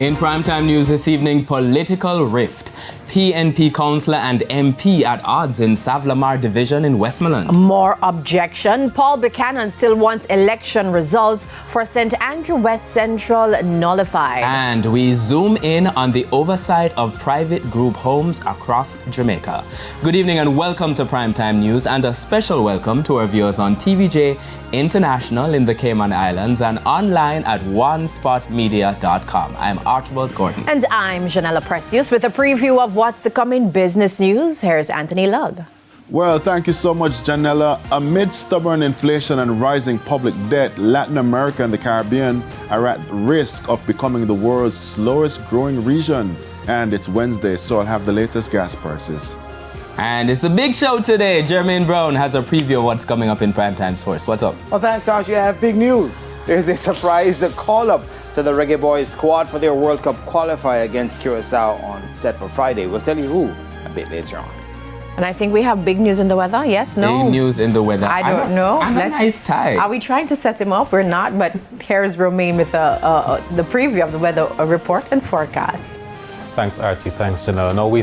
In primetime news this evening, political rift. PNP councillor and MP at odds in Savlamar division in Westmoreland. More objection. Paul Buchanan still wants election results for St. Andrew West Central nullified. And we zoom in on the oversight of private group homes across Jamaica. Good evening and welcome to Primetime News, and a special welcome to our viewers on TVJ International in the Cayman Islands and online at onespotmedia.com. I'm Archibald Gordon. And I'm Janella Precious with a preview of what's to come in business news. Here's Anthony Lugg. Well, thank you so much, Janella. Amid stubborn inflation and rising public debt, Latin America and the Caribbean are at risk of becoming the world's slowest growing region. And it's Wednesday, so I'll have the latest gas prices. And it's a big show today. Jermaine Brown has a preview of what's coming up in Primetime Sports. What's up? Well, thanks, Archie. I have big news. There's a surprise call-up to the Reggae Boys squad for their World Cup qualifier against Curacao set for Friday. We'll tell you who a bit later on. And I think we have big news in the weather. Yes, no? Big news in the weather. I don't know. And a nice tie. Are we trying to set him up? We're not, but here's Romain with the preview of the weather report and forecast. Thanks, Archie. Thanks, Janelle. No, we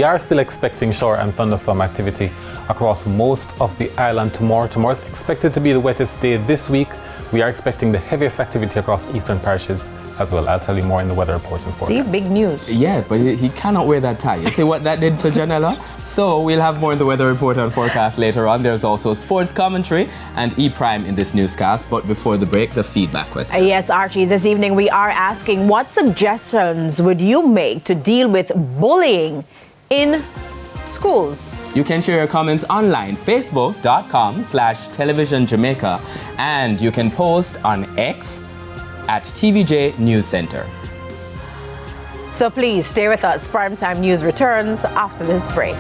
are still expecting shower and thunderstorm activity across most of the island tomorrow. Tomorrow is expected to be the wettest day this week. We are expecting the heaviest activity across eastern parishes as well. I'll tell you more in the weather report and forecast. See, big news. Yeah, but he cannot wear that tie. You see what that did to Janella? So we'll have more in the weather report and forecast later on. There's also sports commentary and E-Prime in this newscast. But before the break, the feedback question. Yes, Archie, this evening we are asking, what suggestions would you make to deal with bullying in schools? You can share your comments online, facebook.com/televisionjamaica, and you can post on X at TVJ News Center. So please stay with us. Primetime News returns after this break.